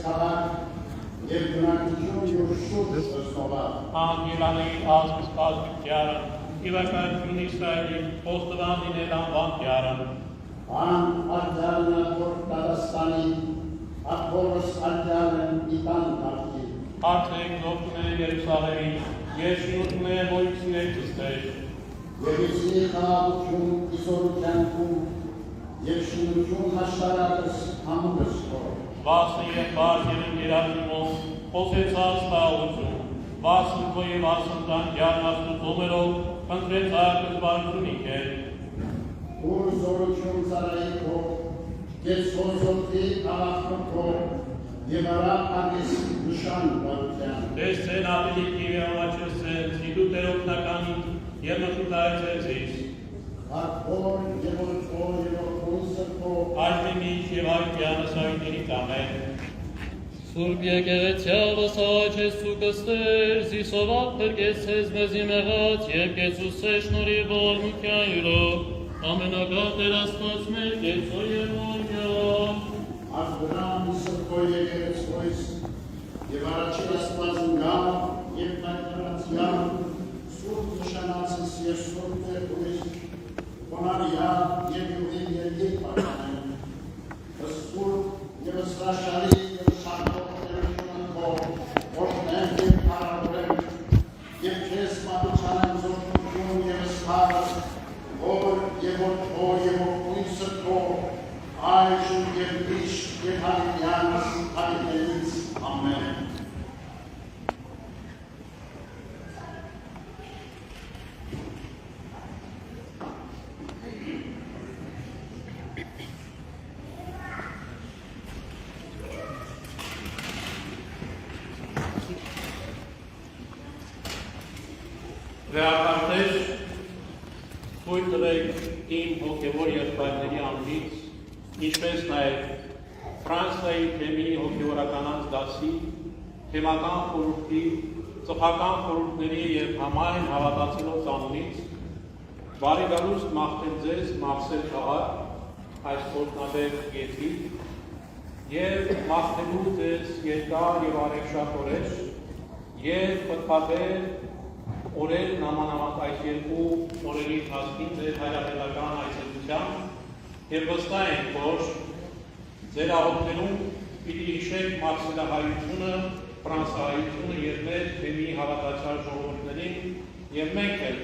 քաղաք եւ բնակչություն յուր շուրջ զսնովար։ Անգելանային ազգս կազմությանը, իվակայություն Իսրայելի խոստովան լինել անվան տյարն։ Ան արձալնա որ Դարաստանի, ախորս արձալն իտան կարգի։ Արդեք նողտում է Երուսաղեմի, և շինուտում է մոյքսին է կստեր։ Եվ իսի խաղաղություն իսորությանքում, և շինություն հաշտարակս համուգս կոր։ Վասն և բարդ և ընկերացի մոս, խոսեցած տաղություն, վասն քո և ասնդան գյարնաստուծումերով, խնդրեց արկս բարդունիք է։ Ուր զորություն ծարայի քո, կեց հոսորդի աղախն քո, և արա ագես նշան բարության։ Տեսցեն ապիլիքի և ամաչեսցեն, սիդու տերոքնականին և մխիտայեցեցից։ Ակոր և որդոր և որդունսը քո, Այդ միմիչ և այդ կյանս այդինի կամեն։ Սուրբ եկեղեցյալս աչեսու կստեր, զիսովակ պրկեցես մեզի մեղած և կեցուսե շնորի բոլմուքյան յուրով, ամենակապ էր աստված մեր կեցո և որյավ։ Աղբրան սրկո եկեղեցվոյս, և առաջի աստվածն գավ, և նայտնրացյան, սուրբ նշանացս և սուրբ տերկույս, կոնարյա և յուղին երգիր պարկանեն, սուրբ և սրաշարի և շարքով տերությունն քո, որդնեն և հարավորեն, և քեզ մատուցանեն զորքություն և սպարս, որ և որդո և որդույսը քո, այժմ և միշտ և հավիտյանս հավիտենից ամեն։ Վերակարտեր, թույլ տվեք իմ հոգևոր եղբայրների անունից, ինչպես նաև Ֆրանսիայի թեմի հոգևորականանց դասի, թեմական խորհրդի, ծխական խորհուրդների և համայն հավատացյալոց անունից, բարի գալուստ մաղթել ձեզ Մարսել քաղաք, այս խորհրդանաբեր գետի, և մաղթելու ձեզ երկար և արեգշատ օրեր, և պտպատել օրեր նամանավանդ այս երկու օրերի ընթացքին ձեր հայրապետական այցելությամբ և վստահ ենք, որ ձեր աղոթներում պիտի հիշեք մարսելահայությունը, ֆրանսահայությունը և մեր թեմի հավատացյալ ժողովուրդներին և մենք էլ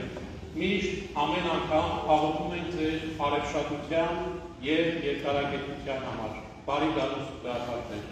միշտ ամեն անգամ աղոթում ենք ձեր արևշատության և երկարակեցության համար։ Բարի գալուստ դասարներ։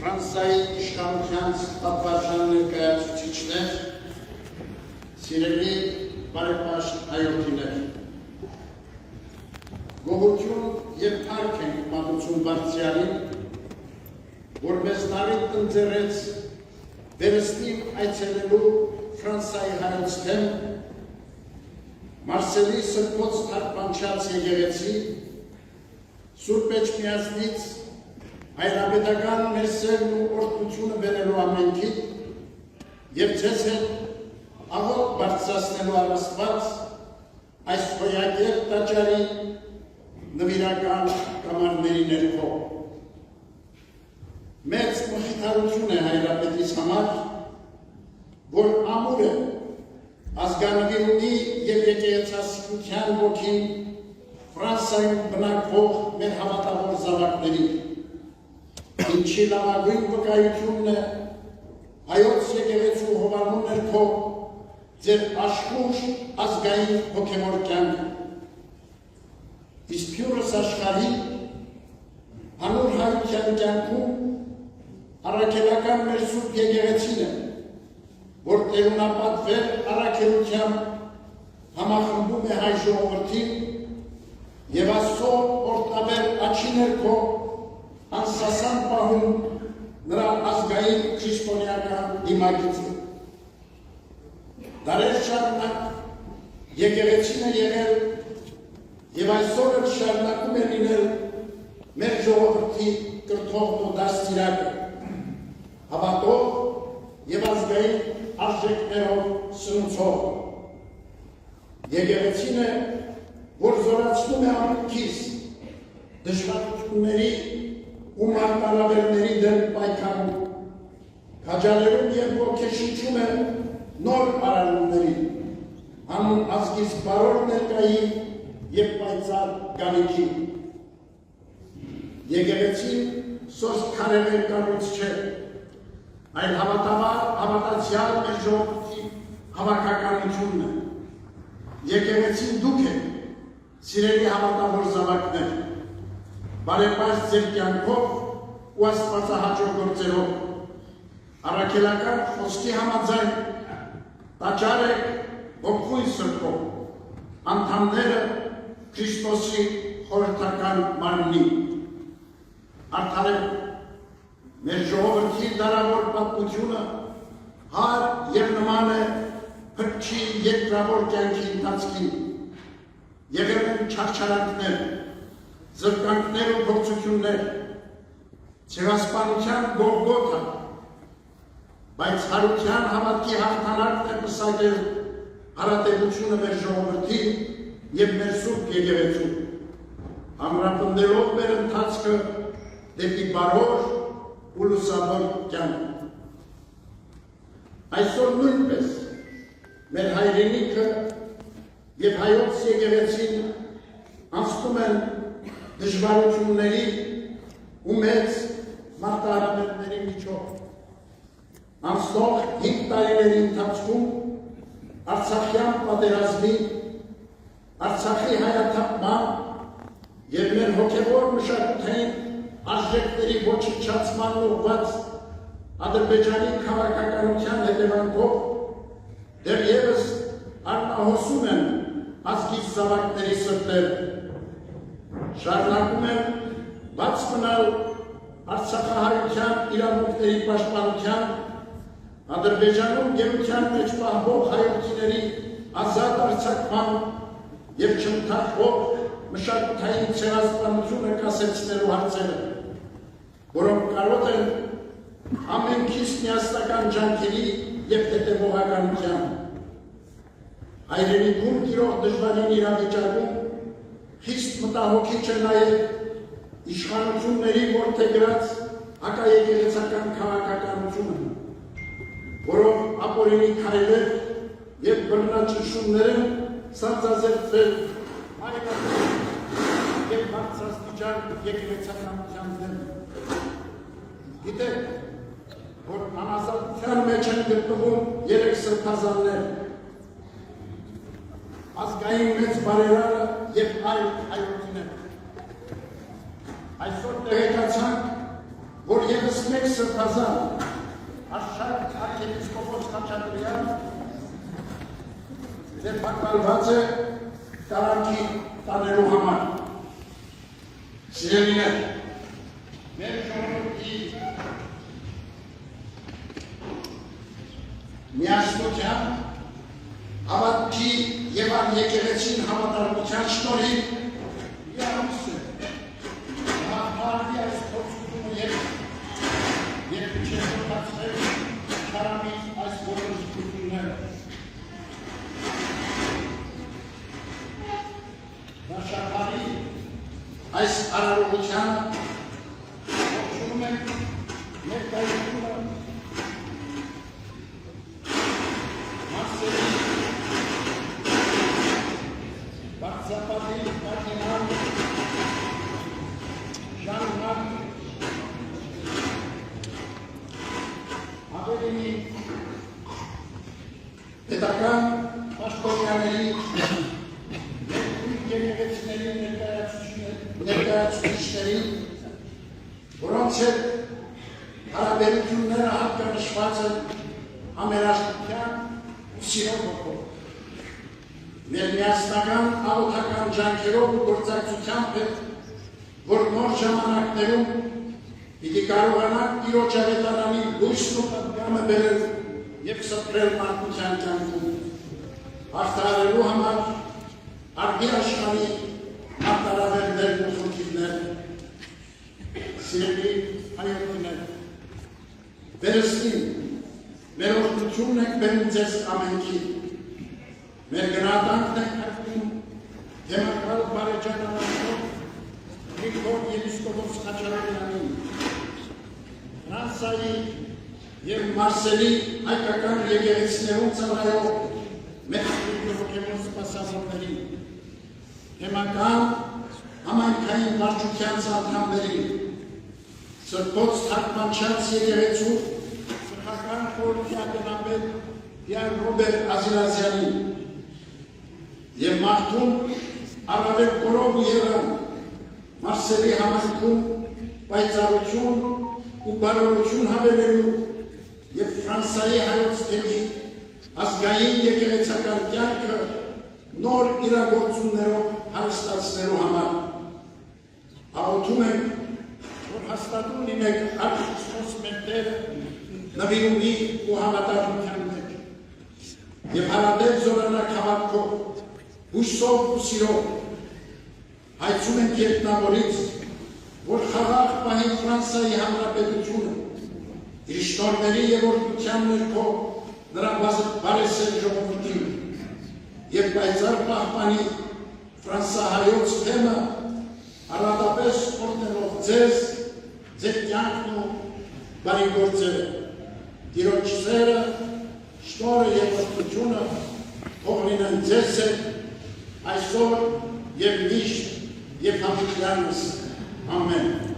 Ֆրանսիայի իշխանության պատվարժան ներկայացուցիչներ, սիրելի բարեպաշտ հայրենիներ, գոհություն և փառք ենք մատուցում Բարձրյալին, որ մեզ նարիք ընձեռեց վերստիվ այցելելու Ֆրանսիայի հայոց դեմ, Մարսելի սրբոց թարգմանչած եկեղեցի, Սուրբ Էջմիածնից հայրապետական մեր սերն ու օրհնությունը բերելու ամենքի և ձեզ հետ աղոտ բարձրացնելու առաստված այս հոյակեր տաճարի նվիրական կամարների ներքո մեծ մխիթարություն է հայրապետիս համար, որ ամուր է ազգանվիրունի և եկեղեցասիրության ոգին Ֆրանսիայում բնակվող մեր հավատավոր զավակների, ինչի լավագույն վկայությունն է հայոց եկեղեցու հովանու ներքո ձեր աշխուժ ազգային հոգևոր կյանքը։ Իսկ յուրս աշխարհի հանուր հայության կյանքում առաքելական մեր սուրբ եկեղեցին է, որ տերունապատվել առաքելությամբ համախմբում է հայ ժողովրդին և Աստծո օրհնաբեր աչքի ներքո անսասան պահում նրա ազգային քրիստոնեական դիմագիծը։ Դարեր շարունակ եկեղեցին է եղել և այսօր էլ շարունակում է լինել մեր ժողովրդի կրթողն ու դաստիարակը, հավատով և ազգային արժեքներով սնուցող։ Եկեղեցին է, որ զորացնում է ամենքից դժվարությունների ու մարտահրավերների դեմ պայքարում, քաջալերում և ոգեշնչում է նոր արարումների, հանուն ազգիս բարոր ներկայի և պայծառ գալիքի։ Եկեղեցին սոսկ քարեր կառույց չէ, այլ հավատացյալ մեր ժողովրդի հավաքականությունն է։ Եկեղեցին դուք եք, սիրելի հավատավոր զավակներ, բարեպաշտ ձեր կյանքով ու աստվածահաճո գործերով, առաքելական խոսքի համաձայն տաճար եք ոգուն սրտով, անդամները Քրիստոսի խորհրդական մարմնի։ Արդարև մեր ժողովրդի դարավոր պատմությունը հար և նման է փրկչի երկրավոր կյանքի ընթացքին։ Եղել են չարչարանքներ, զրկանքներ ու փորձություններ, ցեղասպանության Գողգոթա, բայց հարության հավատքի հաղթանակն է պսակել հարատևությունը մեր ժողովրդի և մեր սուրբ եկեղեցու, ամրապնդելով մեր ընթացքը դեպի բարոր ու լուսավոր կյանք։ Այսօր նույնպես մեր հայրենիքը և հայոց եկեղեցին անցնում են դժվարությունների ու մեծ մարտահրավերների միջով։ Անցնող 5 տարիների ընթացքում Արցախյան պատերազմի, Արցախի հայաթափման և մեր հոգևոր մշակութային արժեքների ոչնչացման ուղղված Ադրբեջանի քաղաքականության հետևանքով դեռևս արնահոսում են ազգիս զավակների սրտերը, շարունակում են բաց մնալ արցախահայության իրավունքների պաշտպանության, Ադրբեջանում գերության մեջ պահվող հայրենիների ազատ արձակման և չընդհատվող մշակութային ցեղասպանությունը կասեցնելու հարցերը, որոնք կարող են ամենքից միասնական ջանքերի և հետևողականության։ Հայրենիքում տիրող դժվարին իրավիճակում խիստ մտահոգիչ է նաև իշխանությունների որդեգրած հակաեկեղեցական քաղաքականությունը, որով ապօրինի քայլեր և բռնաճնշումներ են սանձազերծվել և բարձրաստիճան եկեղեցականության դեմ։ Գիտեք, որ անազատության մեջ են գտնվում 3 սրբազաններ, ազգային մեծ բարերարը և այլ հայրենիներ։ Այսօր տեղեկացանք, որ ևս մեկ սրբազան Արշակ արքեպիսկոպոս Խաչատրյանը ձերբակալված է տարանքի տանելու համար։ Սիրելիներ, մեր ժողովրդի միասնության, հավատքի և եկեղեցին համատարմության շնորհիվ լիարույս է հաղթահարվի այս փորձությունը և չեզոքացնել չարամիտ այս բոլոր զգությունները։ Նաշականի այս արարողությանը ողջունում ենք Հայրենի պետական պաշտոնյաների եկեղեցիների ներկայացուցիչների, որոնց հետ հարաբերությունները հատկանշված են համերաշխության ու սիրո ոգով։ Մեր միասնական աղոթական ջանքերով ու գործակցությամբ հետ, որ նոր ժամանակներում պիտի կարողանանք Տիրոջ ավետարանի լույսն ու պատգամը բերել և սփռել մարդկության կյանքում, հաղթահարելու համար արդի աշխարհի մարտահրավերներն ու խնդիրները։ Սիրելի հայրենիներ, վերստին մեր օրհնությունն ենք բերում ձեզ ամենքին։ Մեր գնահատանքն ենք հարգում թեմակալ բարեջանանքով Գրիգոր Եպիսկոպոս Խաչատրյանին, Ֆրանսիայի և Մարսելի հայկական եկեղեցիներում ծառայող մեր հոգևոր սպասավորներին, թեմական համայնքային վարչության անդամներին, Սրբոց Թարգմանչած եկեղեցու սրբական խորհրդի ատենապետ Պիեր Ռոբեր Ազիրազյանին և մարդուն առավել կորով ու եղան Մարսելի համայնքում պայծառություն ու բարօրություն հավելելու և Ֆրանսիայի հայոց թեմի ազգային եկեղեցական կյանքը նոր իրագործումներով հարստացնելու համար։ Աղոթում ենք, որ հաստատուն լինեք Քրիստոս մեր Տերը նվիրումի ու հավատարմության մեջ և հարատև զորանակ հավատքով, հույսով ու սիրով հայցում ենք երկնավորից, որ խաղաղ պահի Ֆրանսիայի Հանրապետությունը իր շնորհների և օրհնության ներքո նրա բարեսեր ժողովրդին և պայծառ պահպանի ֆրանսահայոց թեմը առատապես օրհնելով ձեզ, ձեր կյանքն ու բարի գործերը, Տիրոջ սերը, շնորհը և օրհնությունը թող լինեն ձեզ հետ այսօր և միշտ և հավիտյանս։ Ամեն։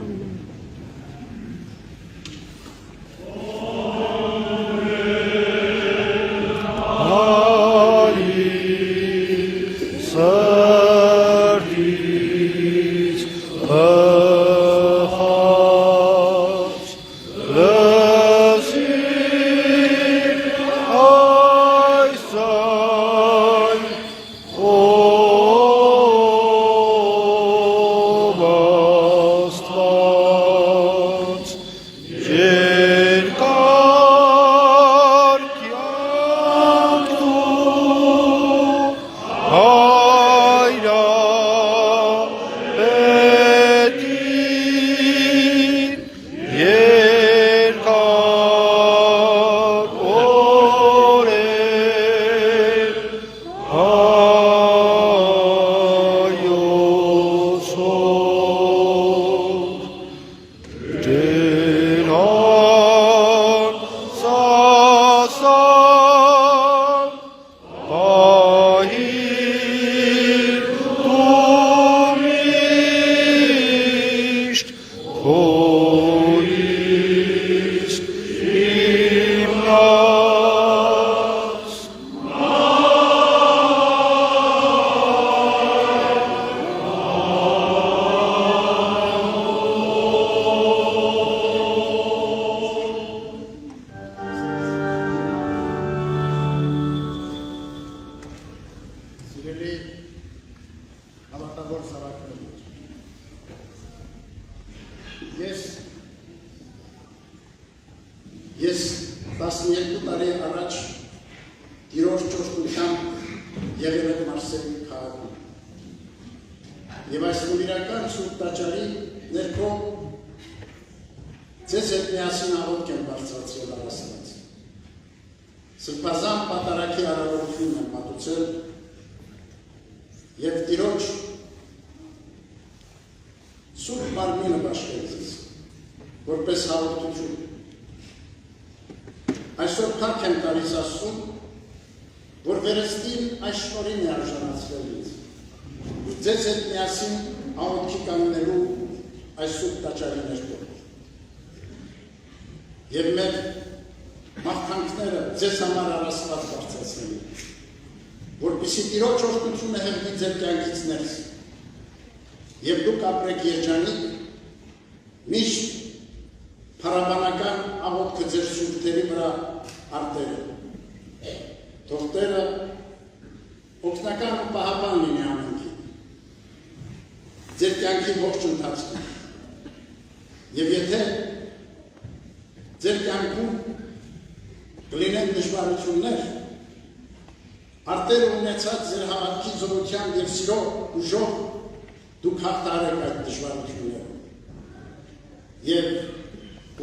Ես 12 տարի առաջ Տիրոջ ճշտությամբ եղել եմ Մարսելի քաղաքում և այս նվիրական Սուրբ Տաճարի ներքո ձեզ հետ միասին աղոթք եմ բարձրացրել Աստված։ Սրբազան պատարագի արարողություն եմ մատուցել և Տիրոջ Սուրբ մարմինը բաշխել ձեզ, որպես հաղորդություն։ Այսօր փառք եմ տալիս Աստծուն, որ վերստին այս շնորհին է արժանացրել ինձ, ձեզ հետ միասին աղոթքի կանգնելու այս Սուրբ Տաճարի ներքո։ Եվ մեր աղթանքները ձեզ համար առաստված բարձրացնելու, որպեսզի Տիրոջ օրհնությունը հեռվի ձեր կյանքից ներս, եւ դուք ապրեք երջանիկ, միշտ փառաբանական աղոթքը ձեր սուրբերի վրա արտերը, թող Տերը օգնական ու պահապան լինի ամենքին, ձեր կյանքի ողջ ընթացքում, եւ եթե ձեր կյանքում կլինեն դժվարություններ, արտերը ունեցած ձեր հավատքի զորությամբ եւ սիրո ուժով դուք հաղթարեք այդ դժվարությունները եւ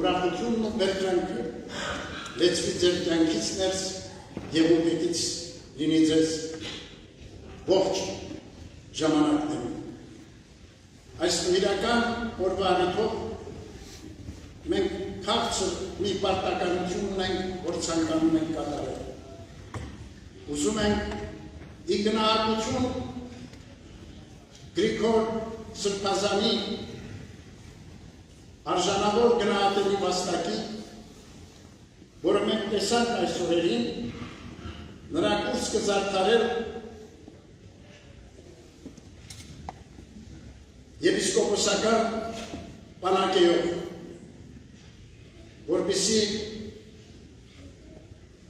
ուրախությունն ու բերկրանքը լեցվի ձեր կյանքից ներս եւ ուղեկից լինի ձեզ ողջ ժամանակներում։ Այս նվիրական օրվա առիթով մենք քաղցր մի պարտականություն ունենք, որ ցանկանում ենք կատարել։ Ուզում ենք ի գնահատություն Գրիգոր Սրբազանի արժանավոր գնահատելի վաստակի, որը մենք տեսանք այս օրերին, նրա կուրս կզարդարել եպիսկոպոսական պանակեով, որպեսզի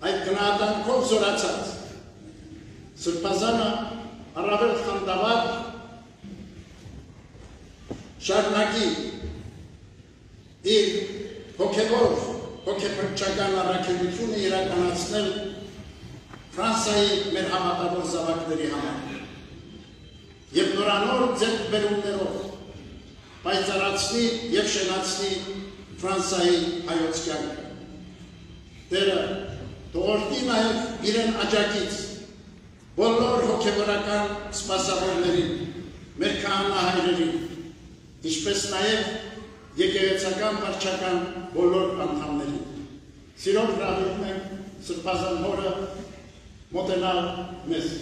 այդ գնահատանքով զորացած Սրբազանը առավել խանդավառ շարունակի իր հոգեբրճական առաքելությունը իրականացնել Ֆրանսիայի մեր համատավոր զավակների համար եւ նորանոր ձեռքբերումներով պայծառացնի եւ շենացնի Ֆրանսիայի հայոց կյանքը։ Տերը թողորտի նաեւ իրեն աջակից բոլոր հոգեբորական սպասավորներին, մեր քահանայերին, ինչպես նաեւ եկեղեցական վարչական բոլոր անդամներին։ Սիրով հրավիրում ենք Սրբազան հորը մոտենալ մեզ։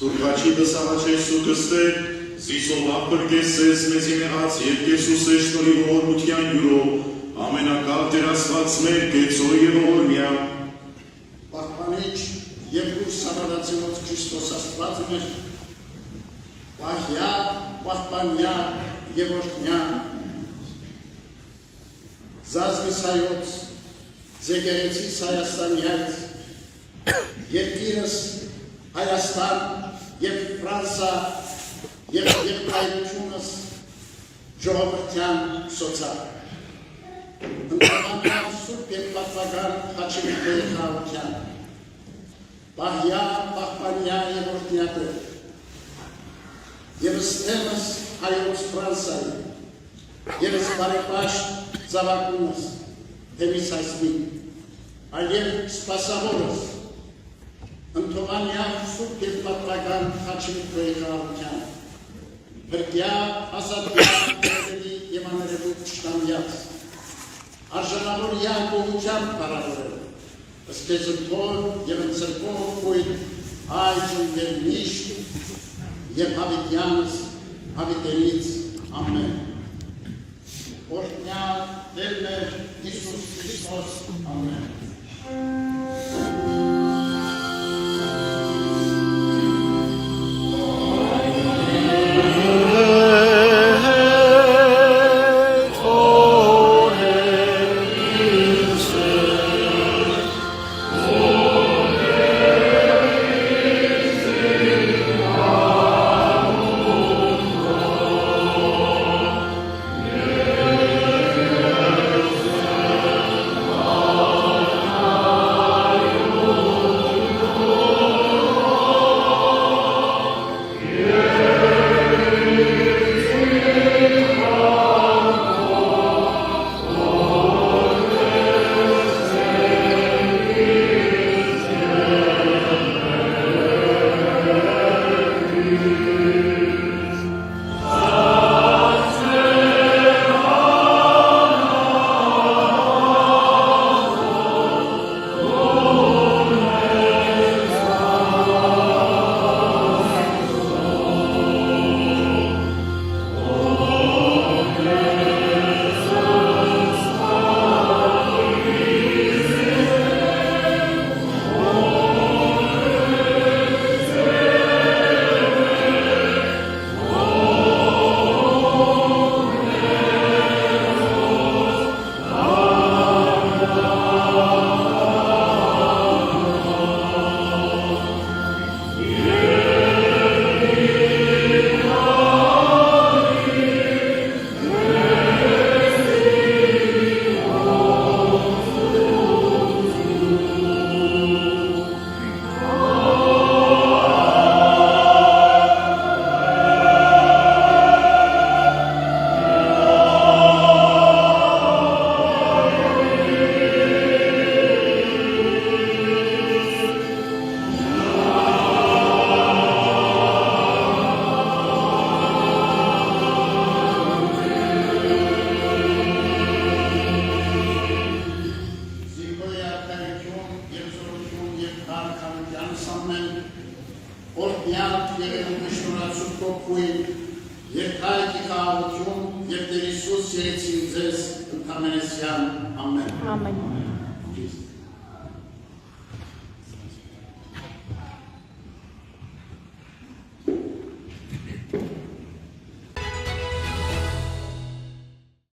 Սուրբաչի բսահաչես ու կստեր, զիսով ապրկես ես մեզի մեղած և կեսուս է շնորի ողորմության յուրով, ամենակալ տերասված մեր կեցոր և ողորմյա։ Պահպանիչ և լույս սավադացիոց Քրիստոս աստված մեր, պահյա, պահպանյա և օրհնյա, զազնիս հայոց, ձեգերեցիս Հայաստանյայց, երկիրս Հայաստան և Ֆրանսա և երկայությունս ժողովրդյան սոցիալ։ Ընտրամանքան սուրբ և պատվական խաչիմիքների խաղության, պահյա, պահպանյա և օրհնյատեր, ևս թեմս հայոց Ֆրանսայի, ևս բարեպաշտ զավակունս, թեմիս հայսմին, այլև սպասավորս, ընթովանյա սուրբ և պատվական խաչիմիքների խաղության, հրկյա, ազատյա, երևելի և աներևուտ չտամյաց, արժանավոր յակողությամբ պարավորել, ըսկեզնթոր և ընցրկող կույտ այջն և միշտ և հավիտյանս հավիտենից ամեն։ Օրհնյա Տեր մեր Հիսուս Քրիստոս, ամեն։ Քարքանյանս ամեն օրդյակ երևում շնորհացու կոքույն երկայքի խաղաղություն և Տեր Հիսուս երեցին ձեզ ընդհանրեսյան ամեն։ Ամեն։